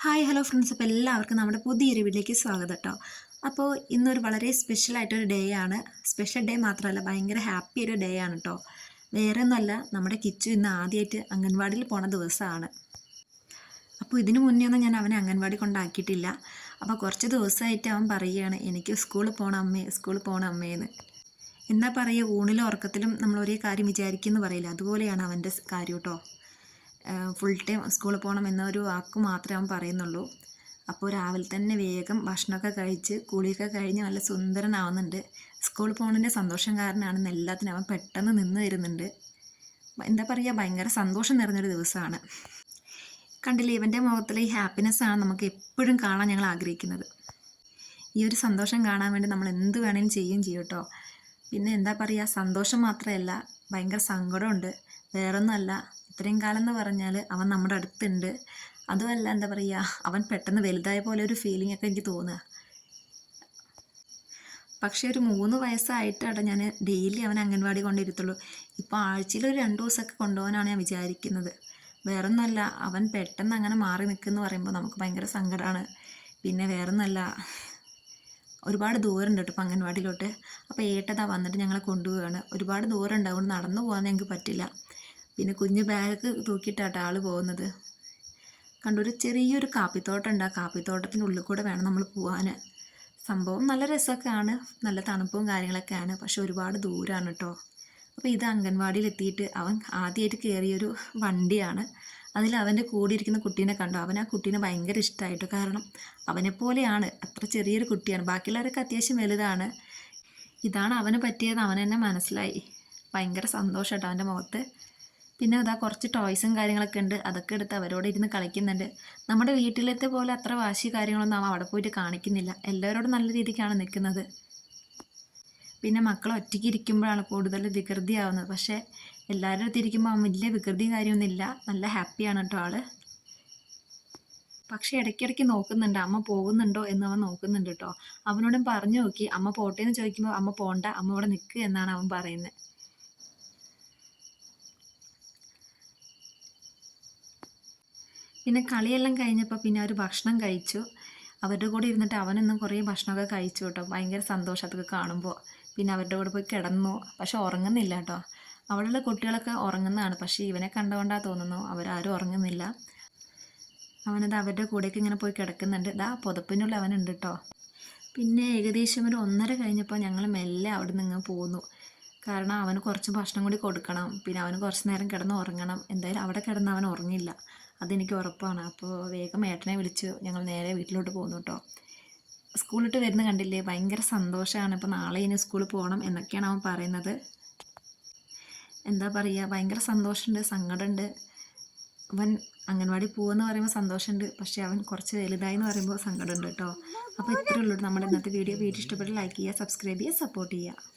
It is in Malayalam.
ഹായ് ഹലോ ഫ്രണ്ട്സ്, അപ്പോൾ എല്ലാവർക്കും നമ്മുടെ പുതിയൊരു വീഡിയോയിലേക്ക് സ്വാഗതം കേട്ടോ. അപ്പോൾ ഇന്നൊരു വളരെ സ്പെഷ്യലായിട്ടൊരു ഡേ ആണ്. സ്പെഷ്യൽ ഡേ മാത്രമല്ല, ഭയങ്കര ഹാപ്പി ഒരു ഡേ ആണ് കേട്ടോ. വേറെ ഒന്നുമല്ല, നമ്മുടെ കിച്ചു ഇന്ന് ആദ്യമായിട്ട് അംഗൻവാടിയിൽ പോണ ദിവസമാണ്. അപ്പോൾ ഇതിനു മുന്നേ ഒന്നും ഞാൻ അവനെ അംഗൻവാടി കൊണ്ടാക്കിയിട്ടില്ല. അപ്പോൾ കുറച്ച് ദിവസമായിട്ട് അവൻ പറയുകയാണ്, എനിക്ക് സ്കൂളിൽ പോകണം അമ്മേ, സ്കൂളിൽ പോകണം അമ്മേന്ന്. എന്താ പറയുക, ഊണിലും ഉറക്കത്തിലും നമ്മൾ ഒരേ കാര്യം വിചാരിക്കുമെന്ന് പറയില്ല, അതുപോലെയാണ് അവൻ്റെ കാര്യം കേട്ടോ. ഫുൾ ടൈം സ്കൂളിൽ പോകണം എന്നൊരു വാക്ക് മാത്രമേ അവൻ പറയുന്നുള്ളൂ. അപ്പോൾ രാവിലെ തന്നെ വേഗം ഭക്ഷണമൊക്കെ കഴിച്ച് കുളിയൊക്കെ കഴിഞ്ഞ് നല്ല സുന്ദരനാവുന്നുണ്ട്. സ്കൂളിൽ പോകുന്നതിൻ്റെ സന്തോഷം കാരണമാണ് എല്ലാത്തിനും അവൻ പെട്ടെന്ന് നിന്ന് തരുന്നുണ്ട്. എന്താ പറയുക, ഭയങ്കര സന്തോഷം നിറഞ്ഞൊരു ദിവസമാണ്. കണ്ടില്ലേ, ഇവൻ്റെ മുഖത്തിലെ ഈ ഹാപ്പിനെസ്സാണ് നമുക്ക് എപ്പോഴും കാണാൻ ഞങ്ങൾ ആഗ്രഹിക്കുന്നത്. ഈ ഒരു സന്തോഷം കാണാൻ വേണ്ടി നമ്മൾ എന്ത് വേണമെങ്കിലും ചെയ്യും കേട്ടോ. പിന്നെ എന്താ പറയുക, സന്തോഷം മാത്രമല്ല, ഭയങ്കര സങ്കടമുണ്ട്. വേറൊന്നുമല്ല, ഇത്രയും കാലം എന്ന് പറഞ്ഞാൽ അവൻ നമ്മുടെ അടുത്തുണ്ട്. അതുമല്ല, എന്താ പറയുക, അവൻ പെട്ടെന്ന് വലുതായ പോലെ ഒരു ഫീലിംഗ് ഒക്കെ എനിക്ക് തോന്നുക. പക്ഷേ ഒരു 3 വയസ്സായിട്ടാണ് ഞാൻ ഡെയിലി അവൻ അംഗൻവാടി കൊണ്ടിരുത്തുള്ളൂ. ഇപ്പോൾ ആഴ്ചയിൽ ഒരു 2 ദിവസമൊക്കെ കൊണ്ടുപോകാനാണ് ഞാൻ വിചാരിക്കുന്നത്. വേറൊന്നുമല്ല, അവൻ പെട്ടെന്ന് അങ്ങനെ മാറി നിൽക്കുമെന്ന് പറയുമ്പോൾ നമുക്ക് ഭയങ്കര സങ്കടമാണ്. പിന്നെ വേറൊന്നുമല്ല, ഒരുപാട് ദൂരം ഉണ്ട് കേട്ടോ ഇപ്പം അംഗൻവാടിയിലോട്ട്. അപ്പോൾ ഏട്ടതാ വന്നിട്ട് ഞങ്ങളെ കൊണ്ടുപോവുകയാണ്. ഒരുപാട് ദൂരം ഉണ്ട്, അതുകൊണ്ട് നടന്നു പോകാൻ ഞങ്ങൾക്ക് പറ്റില്ല. പിന്നെ കുഞ്ഞ് ബാഗ് തൂക്കിയിട്ടാട്ടോ ആൾ പോകുന്നത്. കണ്ടൊരു ചെറിയൊരു കാപ്പിത്തോട്ടം ഉണ്ട്, ആ കാപ്പിത്തോട്ടത്തിൻ്റെ ഉള്ളിൽ കൂടെ വേണം നമ്മൾ പോകാൻ. സംഭവം നല്ല രസമൊക്കെയാണ്, നല്ല തണുപ്പും കാര്യങ്ങളൊക്കെയാണ്, പക്ഷെ ഒരുപാട് ദൂരമാണ് കേട്ടോ. അപ്പോൾ ഇത് അംഗൻവാടിയിൽ എത്തിയിട്ട് അവൻ ആദ്യമായിട്ട് കയറിയൊരു വണ്ടിയാണ്. അതിൽ അവൻ്റെ കൂടെ ഇരിക്കുന്ന കുട്ടീനെ കണ്ടു. അവൻ ആ കുട്ടീനെ ഭയങ്കര ഇഷ്ടമായിട്ടു. കാരണം അവനെപ്പോലെയാണ്, അത്ര ചെറിയൊരു കുട്ടിയാണ്. ബാക്കിയുള്ളവരൊക്കെ അത്യാവശ്യം വലുതാണ്. ഇതാണ് അവന് പറ്റിയത്, അവൻ തന്നെ മനസ്സിലായി. ഭയങ്കര സന്തോഷം കേട്ടോ അവൻ്റെ മുഖത്ത്. പിന്നെ അതാ കുറച്ച് ടോയ്സും കാര്യങ്ങളൊക്കെ ഉണ്ട്, അതൊക്കെ എടുത്ത് അവരോട് ഇരുന്ന് കളിക്കുന്നുണ്ട്. നമ്മുടെ വീട്ടിലത്തെ പോലെ അത്ര വാശി കാര്യങ്ങളൊന്നും അവൻ അവിടെ പോയിട്ട് കാണിക്കുന്നില്ല. എല്ലാവരോടും നല്ല രീതിക്കാണ് നിൽക്കുന്നത്. പിന്നെ മക്കൾ ഒറ്റയ്ക്ക് ഇരിക്കുമ്പോഴാണ് കൂടുതൽ വികൃതിയാവുന്നത്. പക്ഷേ എല്ലാവരുടെ അടുത്ത് ഇരിക്കുമ്പോൾ അവൻ വലിയ വികൃതിയും കാര്യമൊന്നുമില്ല, നല്ല ഹാപ്പിയാണ് കേട്ടോ ആൾ. പക്ഷേ ഇടയ്ക്കിടയ്ക്ക് നോക്കുന്നുണ്ട്, അമ്മ പോകുന്നുണ്ടോ എന്ന് അവൻ നോക്കുന്നുണ്ട് കേട്ടോ. അവനോടും പറഞ്ഞു നോക്കി, അമ്മ പോട്ടെ എന്ന് ചോദിക്കുമ്പോൾ അമ്മ പോണ്ട, അമ്മ ഇവിടെ നിൽക്കുക എന്നാണ് അവൻ പറയുന്നത്. പിന്നെ കളിയെല്ലാം കഴിഞ്ഞപ്പോൾ പിന്നെ അവർ ഭക്ഷണം കഴിച്ചു. അവരുടെ കൂടെ ഇരുന്നിട്ട് അവനൊന്നും കുറേ ഭക്ഷണമൊക്കെ കഴിച്ചു കേട്ടോ. ഭയങ്കര സന്തോഷം അതൊക്കെ കാണുമ്പോൾ. പിന്നെ അവരുടെ കൂടെ പോയി കിടന്നു, പക്ഷെ ഉറങ്ങുന്നില്ല കേട്ടോ. അവിടെയുള്ള കുട്ടികളൊക്കെ ഉറങ്ങുന്നതാണ്, പക്ഷേ ഇവനെ കണ്ടുകൊണ്ടാണ് തോന്നുന്നു അവരാരും ഉറങ്ങുന്നില്ല. അവനത് അവരുടെ കൂടെയൊക്കെ ഇങ്ങനെ പോയി കിടക്കുന്നുണ്ട്. ഇതാ പുതപ്പിനുള്ളിൽ അവനുണ്ട് കേട്ടോ. പിന്നെ ഏകദേശം ഒരു 1:30 കഴിഞ്ഞപ്പോൾ ഞങ്ങൾ മെല്ലെ അവിടെ നിന്ന് പോന്നു. കാരണം അവന് കുറച്ച് ഭക്ഷണം കൂടി കൊടുക്കണം, പിന്നെ അവന് കുറച്ച് നേരം കിടന്ന് ഉറങ്ങണം. എന്തായാലും അവിടെ കിടന്ന് അവൻ ഉറങ്ങില്ല, അതെനിക്ക് ഉറപ്പാണ്. അപ്പോൾ വേഗം ഏട്ടനെ വിളിച്ച് ഞങ്ങൾ നേരെ വീട്ടിലോട്ട് പോകുന്നു കേട്ടോ. സ്കൂളിട്ട് വരുന്ന കണ്ടില്ലേ, ഭയങ്കര സന്തോഷമാണ്. ഇപ്പോൾ നാളെ ഇനി സ്കൂളിൽ പോകണം എന്നൊക്കെയാണ് അവൻ പറയുന്നത്. എന്താ പറയുക, ഭയങ്കര സന്തോഷമുണ്ട്, സങ്കടമുണ്ട്. അവൻ അംഗൻവാടി പോകുമെന്ന് പറയുമ്പോൾ സന്തോഷമുണ്ട്, പക്ഷേ അവൻ കുറച്ച് വലുതായി എന്ന് പറയുമ്പോൾ സങ്കടമുണ്ട് കേട്ടോ. അപ്പോൾ ഇത്രയേ ഉള്ളൂ നമ്മുടെ ഇന്നത്തെ വീഡിയോ. ഇഷ്ടപ്പെട്ട് ലൈക്ക് ചെയ്യുക, സബ്സ്ക്രൈബ് ചെയ്യുക, സപ്പോർട്ട് ചെയ്യുക.